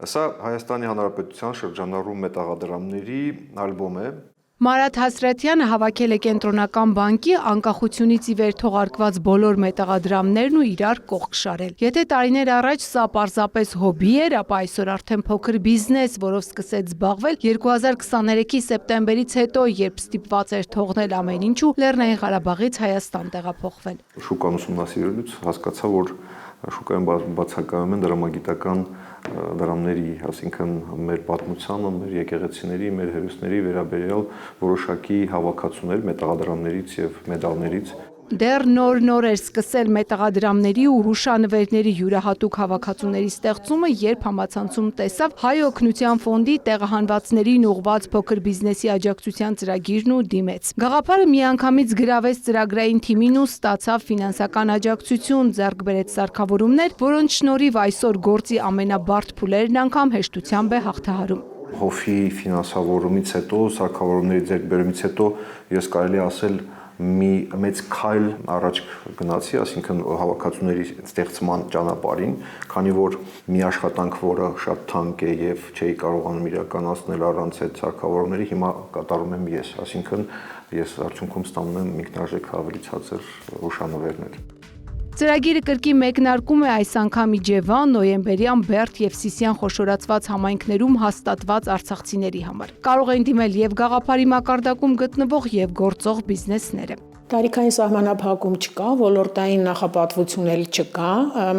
Սա Հայաստանի Հանրապետության շրջանառու մետաղադրամների ալբոմ է։ Մարաթ Հասրատյանը հավաքել է Կենտրոնական բանկի անկախությունից ի վեր թողարկված բոլոր մետաղադրամներն ու իրար կողք շարել։ Եթե տարիներ առաջ սա պարզապես հոբի էր, ապա այսօր արդեն փոքր բիզնես, որով սկսեց զբաղվել 2023-ի սեպտեմբերից հետո, երբ ստիպված էր թողնել ամեն ինչ ու Լեռնային Ղարաբաղից Հայաստան տեղափոխվել։ Շուկան ուսումնասիրելուց հասկացա, որ շուկայում բացակայում են դրամագիտական դրամների, այսինքն մեր պատմությանը, մեր եկեղեցիների, մեր հերոսների վերաբերյալ որոշակի հավաքածուներ մետաղադրամներից եւ մեդալներից։ Դեռ նոր էր սկսել մետաղադրամների ու հուշանվերների յուրահատուկ հավաքածուների ստեղծումը, երբ համացանցում տեսավ Հայ օգնության ֆոնդի տեղահանվածներին ուղղված փոքր բիզնեսի աջակցության ծրագիրն ու դիմեց։ Գաղափարը միանգամից գրավեց ծրագրային թիմին ու ստացավ ֆինանսական աջակցություն, ձեռք բերեց սարքավորումներ, որոնց շնորհիվ այսօր գործի ամենաբարդ փուլերն անգամ հեշտությամբ է հաղթահարում։ Հովի ֆինանսավորումից հետո, սարքավորումների ձեռքբերումից հետո ես կարելի ասել մի մեծ քայլ առաջ գնացի, այսինքն հավաքածուների ստեղծման ճանապարհին, քանի որ մի աշխատանք, որը շատ թանկ է եւ չէի կարողանում իրականացնել առանց այդ սարքավորումների, հիմա կատարում եմ ես, այսինքն ես արդյունքում ստանում եմ ինքնարժեք ավելի ցածր հուշանվերներ։ Ծրագիրը կրկին մեկնարկում է այս անգամ Իջևան, Նոյեմբերյան, Բերդ եւ Սիսիան խոշորացված համայնքներում հաստատված արցախցիների համար։ Կարող են դիմել եւ գաղափարի մակարդակում գտնվող եւ գործող բիզնեսները։ Տարիքային սահմանափակում չկա, ոլորտային նախապատվություն էլ չկա,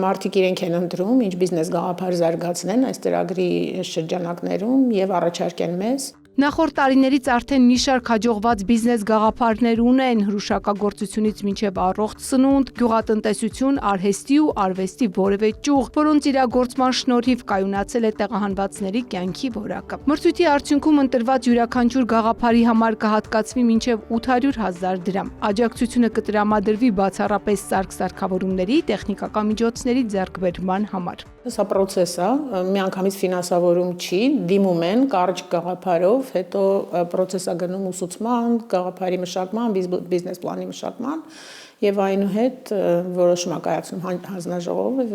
մարդիկ իրենք են ընտրում, ինչ բիզնես գաղափար զարգացնեն այս ծրագրի շրջանակներում եւ առաջարկեն մեզ։ Նախորդ տարիներից արդեն մի շարք հաջողված բիզնես գաղափարներ ունեն, հրուշակագործությունից մինչև առողջ սնունդ, գյուղատնտեսություն, արհեստի ու արվեստի որևէ ճյուղ, որոնց իրագործման շնորհիվ կայունացել է տեղահանվածների կյանքի որակը։ Մրցույթի արդյունքում ընտրված յուրաքանչյուր գաղափարի համար կհատկացվի մինչև 800,000 դրամ։ Աջակցությունը կտրամադրվի բացառապես սարքավորումների, տեխնիկական միջոցների ձեռքբերման համար։ Սա process է, միանգամից ֆինանսավորում չի, դիմում են կարճ գաղափարով, հետո process-ը գնում ուսուցման, գաղափարի մշակման, բիզնես պլանի մշակման եւ այնուհետ որոշում է կայացնում հանձնաժողովը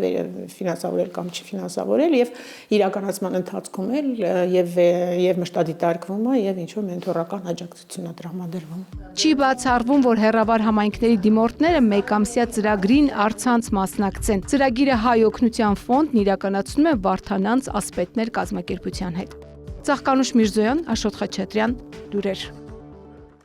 ֆինանսավորել կամ չֆինանսավորել եւ իրականացման ընթացքում էլ եւ մշտադիտարկվում է եւ ինչ որ մենթորական աջակցություն է տրամադրվում։ Չի բացառվում, որ հեռավար համայնքների դիմորդները մեկամսյա ծրագրին առցանց մասնակցեն։ Ծրագիրը Հայ օգնության ֆոնդն իրականացնում է Վարդանանց ասպետներ կազմակերպության հետ։ Ծաղկանուշ Միրզոյան, Աշոտ Խաչատրյան, լուրեր։